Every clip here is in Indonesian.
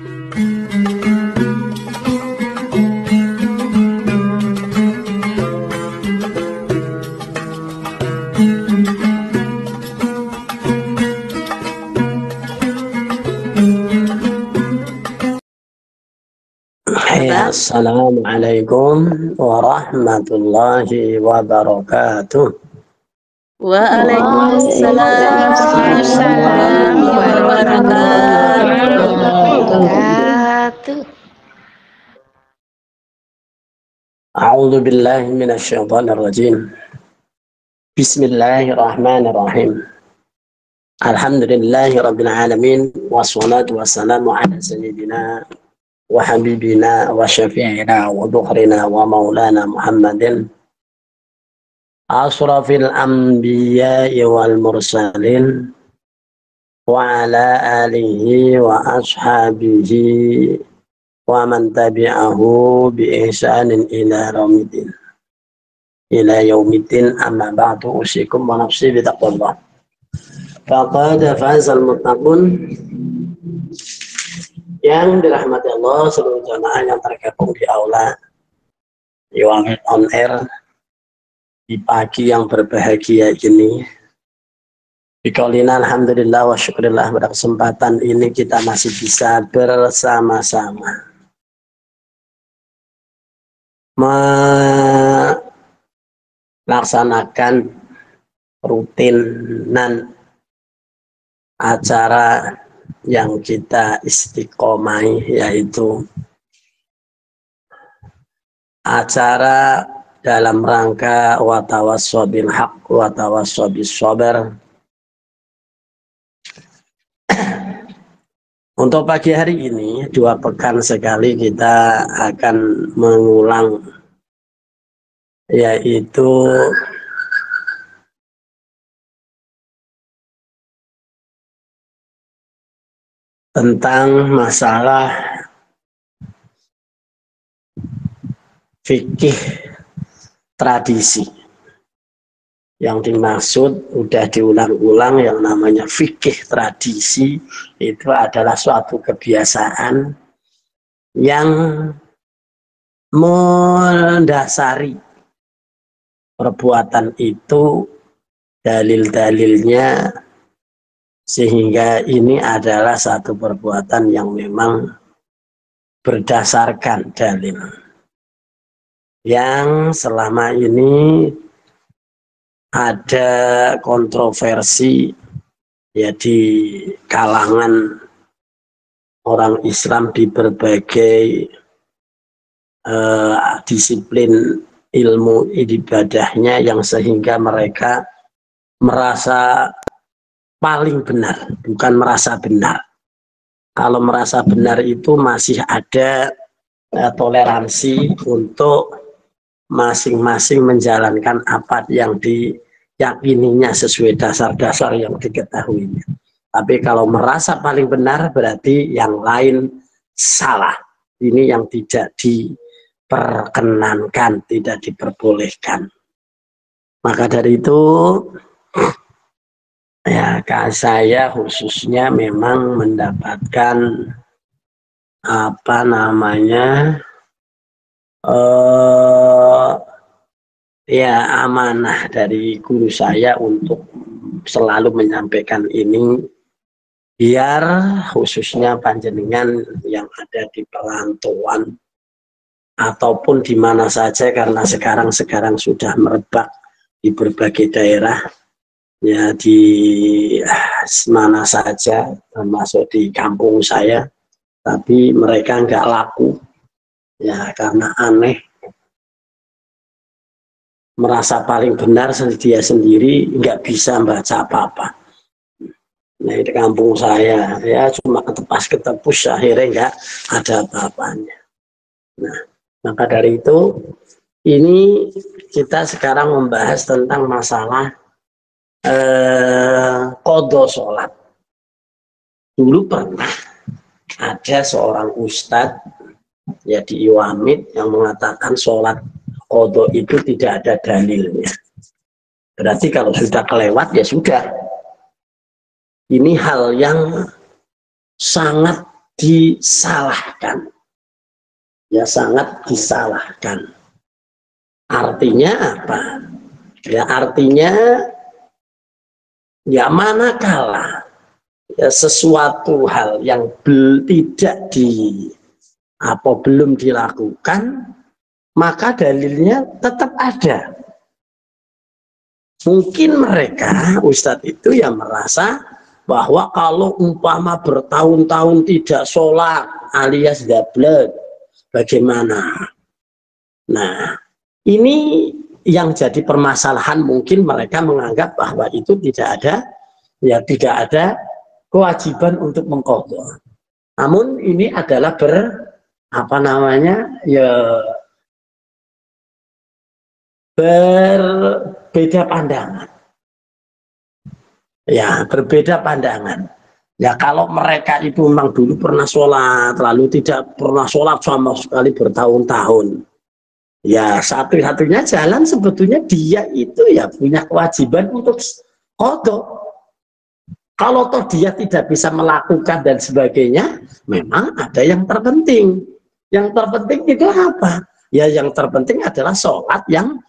Assalamualaikum warahmatullahi wabarakatuh. Waalaikumsalam warahmatullahi wabarakatuh. A'udzu billahi minasyaitonir rajim. Bismillahirrahmanirrahim. Alhamdulillahi rabbil alamin wassalatu wassalamu ala sayyidina wa habibina wa syafi'ina wa dhukrina wa maulana Muhammadin asrafil anbiya'i wal mursalin wa ala alihi wa ashabihi wa man tabi'ahu bi ihsanin ila yaumiddin amma ba'du usikum wa nafsi bi taqwallah. Faqad fazal muttaqun. Yang dirahmati Allah, seluruh jamaah yang tergabung di aula Yuamid on Air di pagi yang berbahagia ini. Biqaulina alhamdulillah wa syukurillah, pada kesempatan ini kita masih bisa bersama-sama melaksanakan rutinan acara yang kita istiqomai, yaitu acara dalam rangka watawassaw bil haq watawassaw bis sabr. Untuk pagi hari ini 2 pekan sekali kita akan mengulang, yaitu tentang masalah fikih tradisi. Yang dimaksud udah diulang-ulang, yang namanya fikih tradisi itu adalah suatu kebiasaan yang mendasari perbuatan itu dalil-dalilnya, sehingga ini adalah satu perbuatan yang memang berdasarkan dalil. Yang selama ini ada kontroversi ya di kalangan orang Islam di berbagai disiplin ilmu ibadahnya, yang sehingga mereka merasa paling benar, bukan merasa benar. Kalau merasa benar itu masih ada toleransi untuk masing-masing menjalankan apa yang diyakininya sesuai dasar-dasar yang diketahuinya. Tapi kalau merasa paling benar berarti yang lain salah. Ini yang tidak diperkenankan, tidak diperbolehkan. Maka dari itu ya, saya khususnya memang mendapatkan amanah dari guru saya untuk selalu menyampaikan ini, biar khususnya panjenengan yang ada di perantauan ataupun di mana saja, karena sekarang sudah merebak di berbagai daerah, ya di mana saja, termasuk di kampung saya, tapi mereka nggak laku ya karena aneh, merasa paling benar dia sendiri, nggak bisa baca apa-apa. Nah, di kampung saya ya cuma ketepus akhirnya nggak ada apa-apanya. Nah, maka dari itu ini kita sekarang membahas tentang masalah qadha sholat. Dulu pernah ada seorang ustadz ya di Iwamid yang mengatakan sholat qadha itu tidak ada dalilnya. Berarti kalau sudah kelewat ya sudah. Ini hal yang sangat disalahkan. Ya sangat disalahkan. Artinya apa? Ya artinya ya manakala ya, sesuatu hal yang belum dilakukan, maka dalilnya tetap ada. Mungkin mereka Ustadz itu yang merasa bahwa kalau umpama bertahun-tahun tidak sholat alias dablek, bagaimana? Nah, ini yang jadi permasalahan. Mungkin mereka menganggap bahwa itu tidak ada kewajiban untuk mengqadha. Namun ini adalah berbeda pandangan. Ya, berbeda pandangan. Ya kalau mereka itu memang dulu pernah sholat, lalu tidak pernah sholat sama sekali bertahun-tahun. Ya satu-satunya jalan sebetulnya dia itu ya punya kewajiban untuk qadha. Kalau toh dia tidak bisa melakukan dan sebagainya, memang ada yang terpenting. Yang terpenting itu apa? Ya yang terpenting adalah sholat yang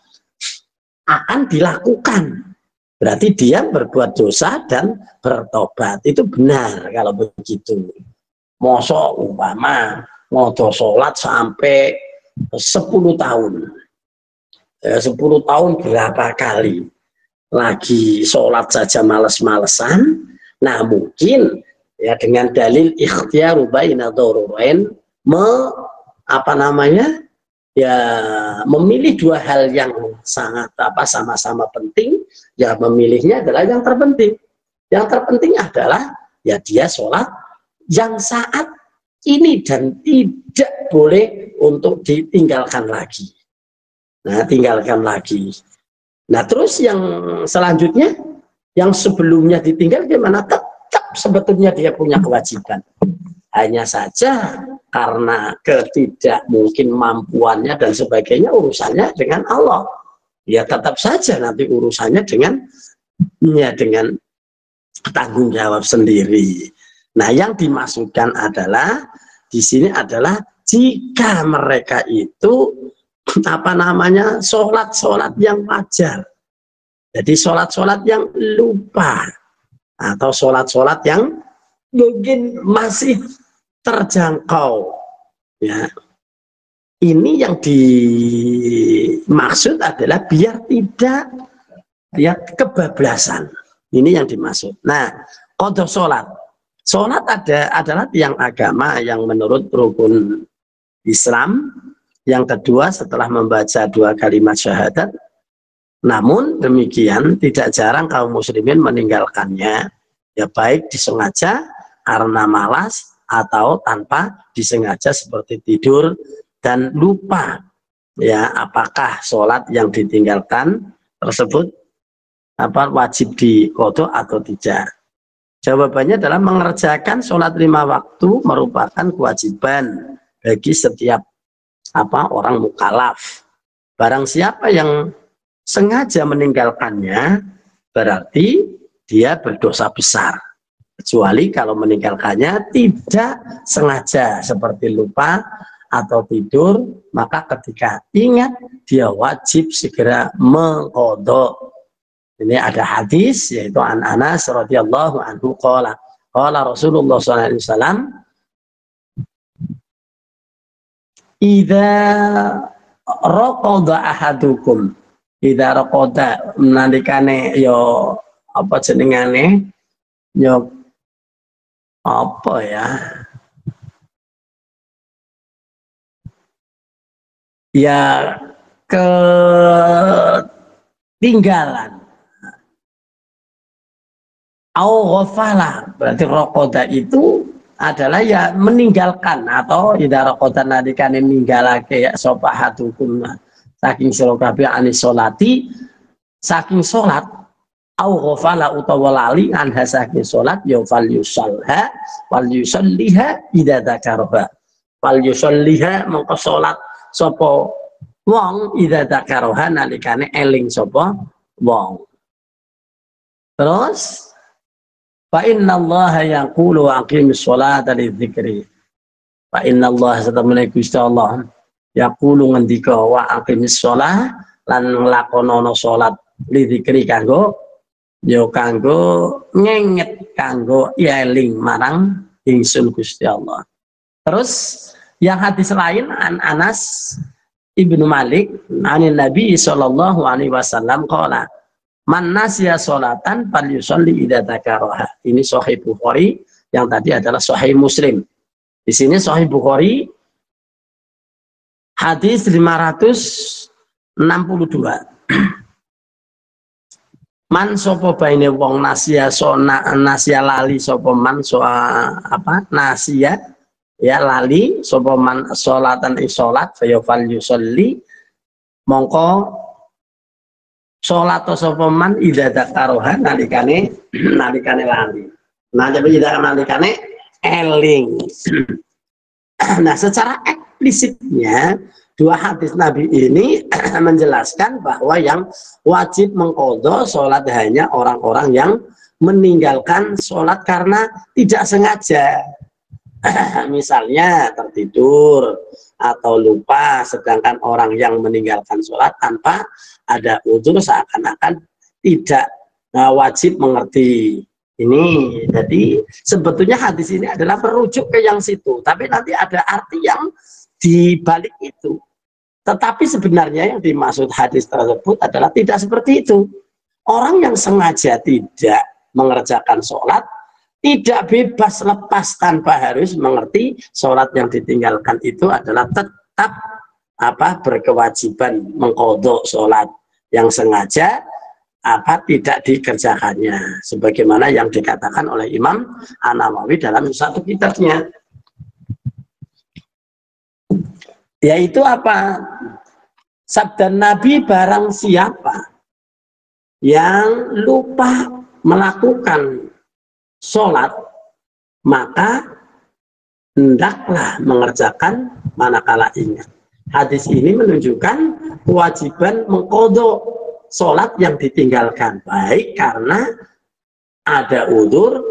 akan dilakukan. Berarti dia berbuat dosa dan bertobat. Itu benar kalau begitu. Mosok umpama ngodo sholat sampai 10 tahun. 10 tahun berapa kali? Lagi sholat saja males-malesan. Nah mungkin ya dengan dalil ikhtiaru baina darurain ya memilih dua hal yang sangat sama-sama penting, ya memilihnya adalah yang terpenting. Yang terpenting adalah ya dia sholat yang saat ini dan tidak boleh untuk ditinggalkan lagi. Nah, tinggalkan lagi. Nah, terus yang selanjutnya yang sebelumnya ditinggal gimana? Tetap sebetulnya dia punya kewajiban. Hanya saja karena ketidakmungkinmampuannya dan sebagainya urusannya dengan Allah. Ya tetap saja nanti urusannya dengan tanggung jawab sendiri. Nah, yang dimaksudkan adalah di sini adalah jika mereka itu sholat yang wajar. Jadi sholat yang lupa atau sholat yang mungkin masih terjangkau. Ya, ini yang dimaksud adalah biar tidak ya kebablasan. Ini yang dimaksud. Nah, qadha sholat adalah tiang agama yang menurut rukun Islam yang kedua setelah membaca 2 kalimat syahadat. Namun demikian tidak jarang kaum muslimin meninggalkannya, ya baik disengaja karena malas atau tanpa disengaja seperti tidur dan lupa ya apakah sholat yang ditinggalkan tersebut wajib diqadha atau tidak. Jawabannya adalah mengerjakan sholat 5 waktu merupakan kewajiban bagi setiap orang mukallaf. Barang siapa yang sengaja meninggalkannya berarti dia berdosa besar. Kecuali kalau meninggalkannya tidak sengaja seperti lupa atau tidur, maka ketika ingat dia wajib segera mengqadha. Ini ada hadis yaitu an Anas radhiyallahu anhu qala Rasulullah sallallahu alaihi wasallam idza raqada ahadukum idza raqada nalikane yo apa jenengane yo apa ya ketinggalan au ghafala, berarti raqada itu adalah ya meninggalkan atau idza raqada nalikane ninggalake ya sapa hadukum saking sira kabeh anis sholati saking salat au ghafala utawa lali anha saking salat ya fal yusalha wal yusalliha idza dzakaraha wal yusalliha mongko salat sapa wong idza dzakaraha nalikane eling sapa wong. Terus fa innallaha yaqulu aqimis sholata lidzikri, Fa inna Allah satamana Gusti Allah yaqulu ngendika wa aqimis shalah lan nglakonono salat li dzikri kanggo ya kanggo ngenget kanggo eling marang ingsun Gusti Allah. Terus yang hadis lain an Anas Ibnu Malik anin Nabi sallallahu alaihi wasallam qala man nasiya sholatan falyusolli idza dzakaraha. Ini sahih Bukhari, yang tadi adalah sahih Muslim. Di sini sahih Bukhari hadis 562. Man sapa baine wong nasiya nasiya lali sapa man nasiya ya lali sapa man sholatan salat fa falyusolli mongko salat sapa man idza dzakaraha nalikane lali. Nah, jadi nalikane eling. Nah, secara eksplisitnya dua hadis Nabi ini menjelaskan bahwa yang wajib mengqadha salat hanya orang-orang yang meninggalkan salat karena tidak sengaja. Misalnya tertidur atau lupa, sedangkan orang yang meninggalkan sholat tanpa ada udzur seakan-akan tidak wajib mengerti ini. Jadi sebetulnya hadis ini adalah merujuk ke yang situ, tapi nanti ada arti yang dibalik itu. Tetapi sebenarnya yang dimaksud hadis tersebut adalah tidak seperti itu. Orang yang sengaja tidak mengerjakan sholat tidak bebas lepas tanpa harus mengerti sholat yang ditinggalkan itu adalah tetap berkewajiban mengqadha sholat yang sengaja tidak dikerjakannya, sebagaimana yang dikatakan oleh Imam An-Nawawi dalam satu kitabnya, yaitu sabda Nabi, barang siapa yang lupa melakukan sholat maka hendaklah mengerjakan manakala ingat. Hadis ini menunjukkan kewajiban mengqadha sholat yang ditinggalkan, baik karena ada udzur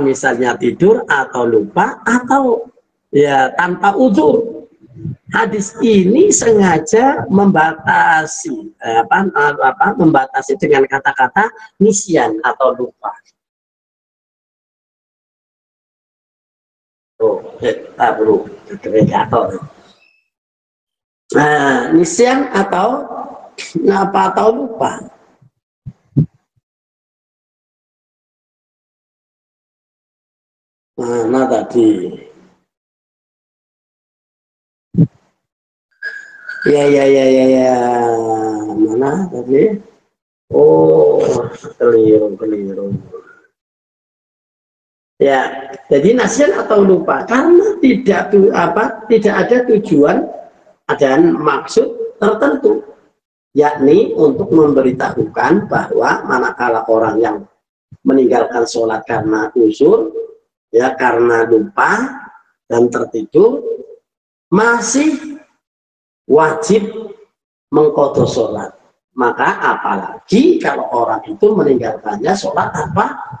misalnya tidur atau lupa, atau ya tanpa udzur. Hadis ini sengaja membatasi membatasi dengan kata-kata nisyan atau lupa. Nisyan atau lupa. Mana tadi? Ya. Mana tadi? Oh, keliru. Ya, jadi nasyan atau lupa karena tidak ada tujuan dan maksud tertentu, yakni untuk memberitahukan bahwa manakala orang yang meninggalkan sholat karena uzur, ya karena lupa dan tertidur, masih wajib mengqadha sholat. Maka apalagi kalau orang itu meninggalkannya sholat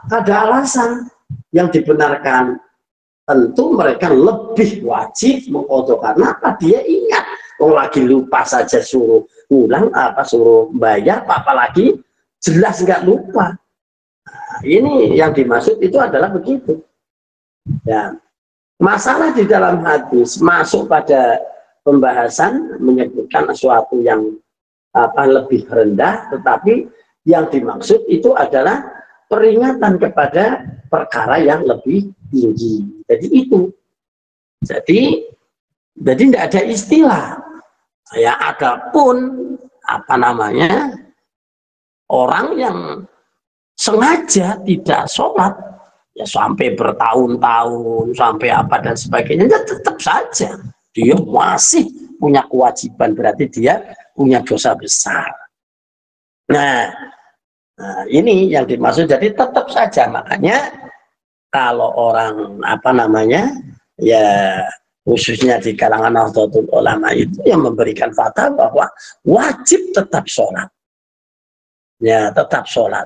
ada alasan yang dibenarkan, tentu mereka lebih wajib mengqadha. Karena dia ingat, lagi lupa saja suruh ulang suruh bayar, apalagi jelas nggak lupa. Nah, ini yang dimaksud itu adalah begitu. Ya, masalah di dalam hadis masuk pada pembahasan menyebutkan sesuatu yang lebih rendah, tetapi yang dimaksud itu adalah peringatan kepada perkara yang lebih tinggi. Jadi itu. Jadi tidak ada istilah. Ya, adapun orang yang sengaja tidak sholat, ya sampai bertahun-tahun, sampai dan sebagainya, ya tetap saja dia masih punya kewajiban, berarti dia punya dosa besar. Nah, ini yang dimaksud. Jadi tetap saja, makanya kalau orang ya khususnya di kalangan Nahdlatul Ulama itu yang memberikan fatwa bahwa wajib tetap sholat. Ya, tetap sholat.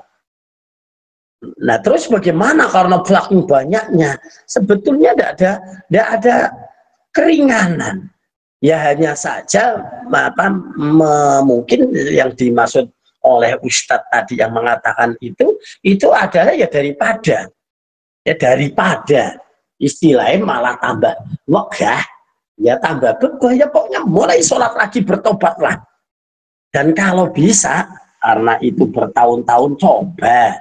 Nah, terus bagaimana karena saking banyaknya? Sebetulnya tidak ada keringanan. Ya hanya saja mungkin yang dimaksud oleh Ustadz tadi yang mengatakan itu adalah daripada istilahnya malah tambah wegah, ya tambah begah, ya pokoknya mulai sholat lagi, bertobatlah. Dan kalau bisa, karena itu bertahun-tahun coba,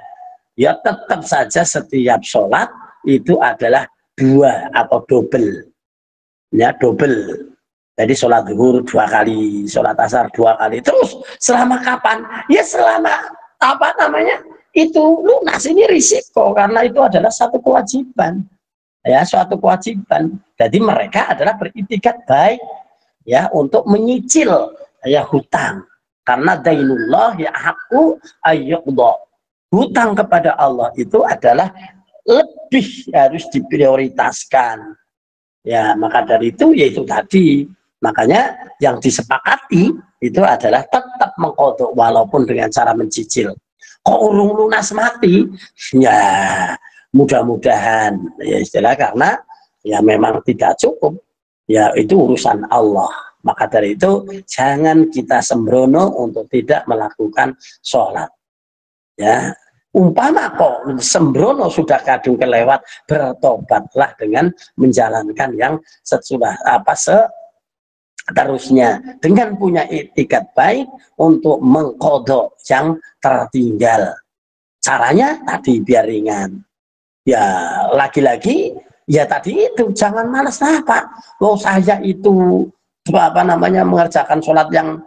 ya tetap saja setiap sholat itu adalah 2 atau double, ya double. Jadi sholat zuhur 2 kali, sholat asar 2 kali, terus selama kapan? Ya selama itu lunas. Ini risiko karena itu adalah satu kewajiban, ya suatu kewajiban. Jadi mereka adalah beriktikad baik, ya untuk menyicil ya hutang, karena dainullah ya haqqu ayyuqda. Hutang kepada Allah itu adalah lebih harus diprioritaskan. Ya, maka dari itu yaitu tadi, makanya yang disepakati itu adalah tetap mengqadha walaupun dengan cara mencicil. Kok urung lunas mati? Ya, mudah-mudahan ya istilah karena ya memang tidak cukup. Ya itu urusan Allah. Maka dari itu jangan kita sembrono untuk tidak melakukan sholat. Ya, umpama kok sembrono sudah kadung kelewat, bertobatlah dengan menjalankan yang seterusnya dengan punya etikat baik untuk mengqadha yang tertinggal. Caranya tadi biar ringan. Ya lagi-lagi ya tadi itu jangan malas Pak. Saya itu mengerjakan sholat yang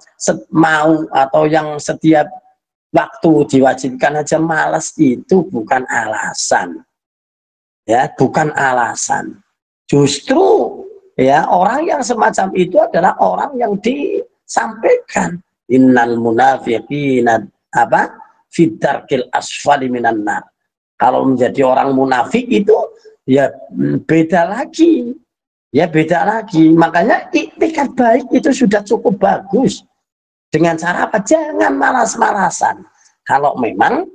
mau atau yang setiap waktu diwajibkan aja malas, itu bukan alasan. Ya, bukan alasan. Justru ya orang yang semacam itu adalah orang yang disampaikan innal munafiqina fidarkil asfali minan nar. Kalau menjadi orang munafik itu ya beda lagi. Ya beda lagi. Makanya itikat baik itu sudah cukup bagus. Dengan cara apa? Jangan malas-malasan. Kalau memang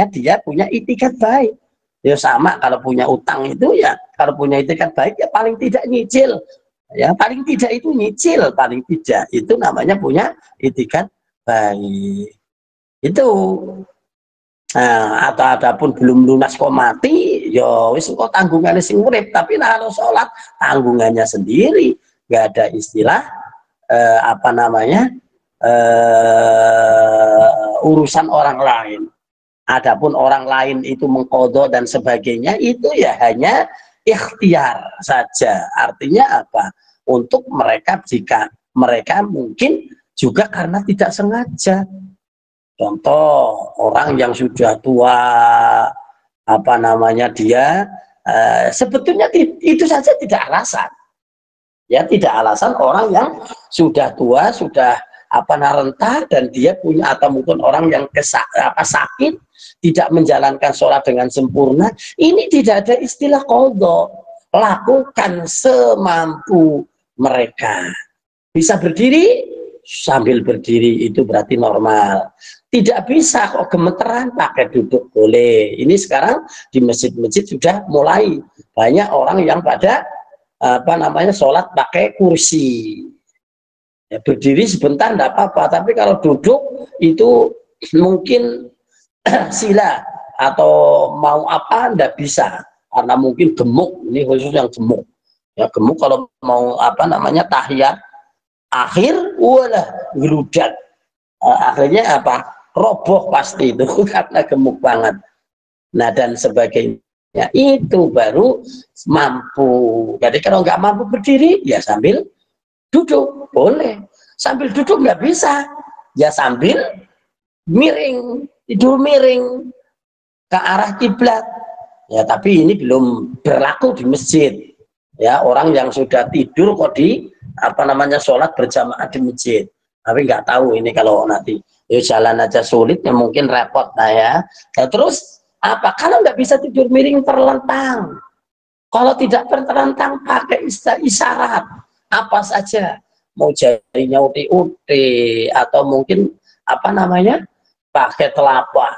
dia punya itikat baik. Ya sama kalau punya utang itu ya, kalau punya itikat baik ya paling tidak nyicil. Ya paling tidak itu nyicil, paling tidak itu namanya punya itikat baik. Itu. Nah, atau adapun belum lunas kok mati, ya wis kok tanggungannya sing urip, tapi nah kalau sholat tanggungannya sendiri, nggak ada istilah urusan orang lain. Adapun orang lain itu mengqadha dan sebagainya, itu ya hanya ikhtiar saja. Artinya apa? Untuk mereka jika mereka mungkin juga karena tidak sengaja. Contoh orang yang sudah tua, dia sebetulnya itu saja tidak alasan. Ya tidak alasan orang yang sudah tua, sudah renta dan dia punya, atau mungkin orang yang sakit tidak menjalankan sholat dengan sempurna, ini tidak ada istilah qadha. Lakukan semampu mereka. Bisa berdiri, sambil berdiri itu berarti normal. Tidak bisa kok gemeteran, pakai duduk boleh. Ini sekarang di masjid-masjid sudah mulai banyak orang yang pada sholat pakai kursi. Ya, berdiri sebentar tidak apa-apa, tapi kalau duduk itu mungkin sila atau mau apa tidak bisa, karena mungkin gemuk. Ini khusus yang gemuk. Ya gemuk kalau mau tahiyat akhir, walah geludak. Akhirnya roboh pasti itu karena gemuk banget. Nah dan sebagainya itu baru mampu. Jadi kalau nggak mampu berdiri ya sambil duduk boleh, sambil duduk nggak bisa ya sambil miring, tidur miring ke arah kiblat. Ya tapi ini belum berlaku di masjid. Ya orang yang sudah tidur kok di sholat berjamaah di masjid. Tapi nggak tahu ini kalau nanti ya jalan aja sulit ya mungkin repot. Nah terus kalau nggak bisa tidur miring terlentang, kalau tidak terlentang pakai isyarat apa saja, mau jarinya uti-uti atau mungkin pakai telapuan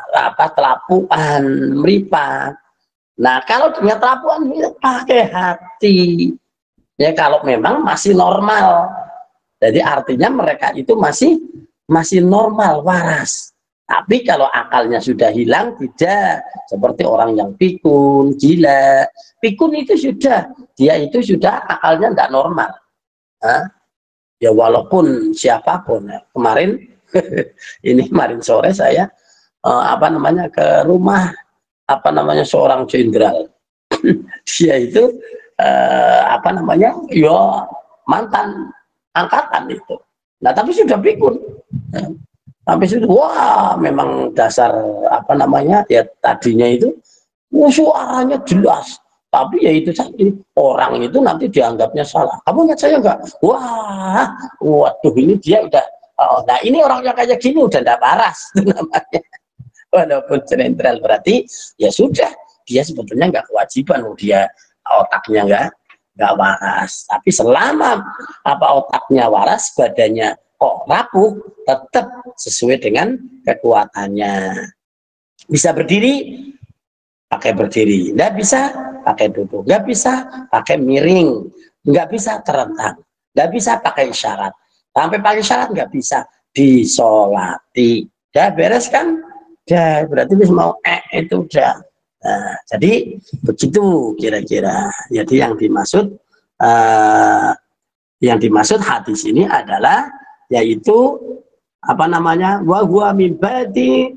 meripat. Nah, kalau dengan telapuan pakai hati. Ya kalau memang masih normal. Jadi artinya mereka itu masih normal, waras. Tapi kalau akalnya sudah hilang, tidak. Seperti orang yang pikun, gila. Pikun itu sudah, dia itu sudah akalnya tidak normal. Hah? Ya walaupun siapapun. Ya. Kemarin, ini kemarin sore saya ke rumah seorang jenderal. Dia itu ya mantan angkatan itu. Nah tapi sudah pikun. Sampai situ, wah memang dasar ya tadinya itu suaranya jelas, tapi ya itu tadi orang itu nanti dianggapnya salah. Kamu ingat saya enggak? Wah, waduh ini dia udah, nah ini orang yang kayak gini udah enggak waras namanya. Walaupun jenderal berarti ya sudah, dia sebetulnya enggak kewajiban, dia otaknya enggak waras. Tapi selama otaknya waras, badannya kok rapuh, tetap sesuai dengan kekuatannya. Bisa berdiri, pakai berdiri. Nggak bisa, pakai duduk. Nggak bisa, pakai miring. Nggak bisa terentang. Nggak bisa pakai isyarat. Sampai pakai isyarat nggak bisa. Disolati. Udah beres kan? Udah, berarti bisa mau itu udah. Nah, jadi begitu kira-kira. Jadi yang dimaksud hadis ini adalah yaitu wa huwa mimbadi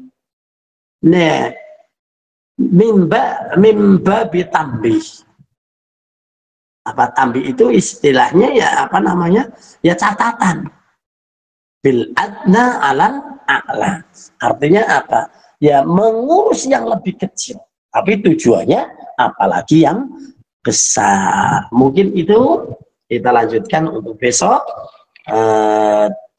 mimba bitambih. Tambih itu istilahnya ya ya catatan bil adna alal a'la. Artinya apa? Ya mengurus yang lebih kecil, tapi tujuannya apalagi yang besar. Mungkin itu kita lanjutkan untuk besok.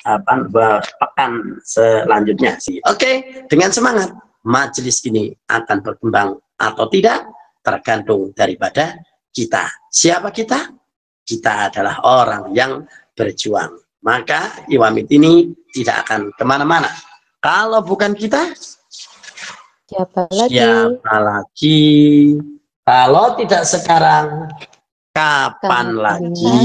Pekan selanjutnya sih. Oke, dengan semangat majelis ini akan berkembang atau tidak tergantung daripada kita. Siapa kita? Kita adalah orang yang berjuang. Maka Iwamit ini tidak akan kemana-mana. Kalau bukan kita, siapa lagi? Siapa lagi? Kalau tidak sekarang, kapan lagi?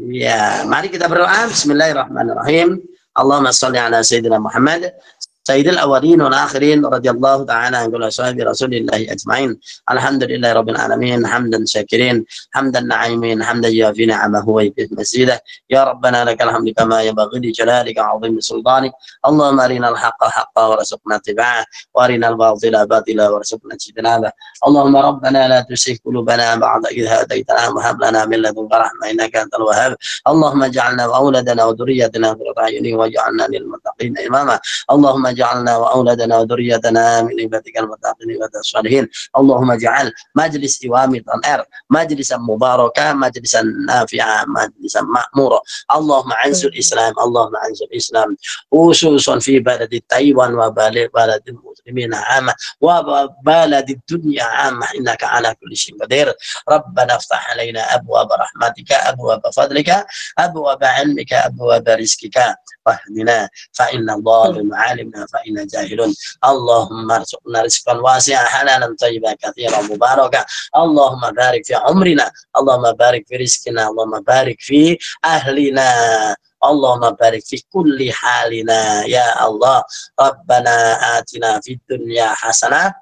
Ya, mari kita berdoa. Bismillahirrahmanirrahim. Allahumma shalli ala sayyidina Muhammad sayyidil awwalin wal akhirin radhiyallahu ta'ala an kulli ashabi Rasulillah ajmain. Alhamdulillahi rabbil alamin, hamdan syakirin, hamdan na'imin, hamdan yuafi ni'amahu wa yukafi mazidah. Ya Rabbana lakal hamdu kama yanbaghi li jalalika 'azimi sultanik. Allahumma arinal haqqa haqqan warzuqna ittiba'ah wa arinal batila batila warzuqna ijtinabah. Allahumma rabbana la tuzigh qulubana ba'da idh hadaytana wa hab lana min ladunka rahmah innaka antal wahhab. Allahumma ij'alna wa auladana wa dhurriyyatina qurrata a'yunin waj'alna lil muttaqina imama. Allahumma ij'alna wa auladana wa dhurriyyatina min ibadikal muttaqin wa as-salihin. Allahumma ij'al majlis Iwamit on air majlisan mubarakah, majlisan nafi'ah, majlisan ma'murah. Allahumma anzur Islam, Allahumma anzur Islam khususan fi baladi Taiwan wa baladil muslimin 'amma wa baladid dunya 'amma innaka ala kulli syai'in qadir. Rabbana iftah 'alaina abwaab rahmatika, abwaab fadlika, abwaab 'ilmika, abwaab rizqika wahdina fa inna dhalim 'alimna fa inna jahilun. Allahumma arzuqna rizqan wasi'an halalan thayyiban katsiran mubarakan. Allahumma barik fi umrina, Allahumma barik fi rizqina, Allahumma barik fi ahlina, Allahumma barik fi kulli halina ya Allah. Rabbana atina fid dunya hasanah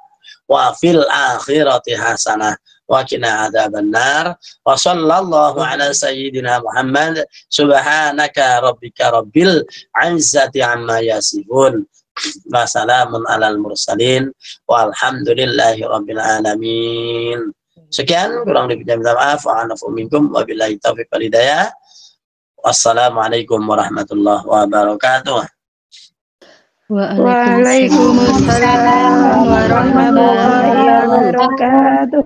wa fil akhirati hasanah wa qina adzabannar. Wa sallallahu ala sayyidina Muhammad subhanaka rabbika rabbil izzati amma yasifun wa salamun alal mursalin walhamdulillahi rabbil alamin. Sekian, kurang lebihnya minta maaf. Wa a'fu minkum wa billahi taufiq wal hidayah. Wassalamualaikum warahmatullahi wabarakatuh. Waalaikumsalam warahmatullahi wabarakatuh.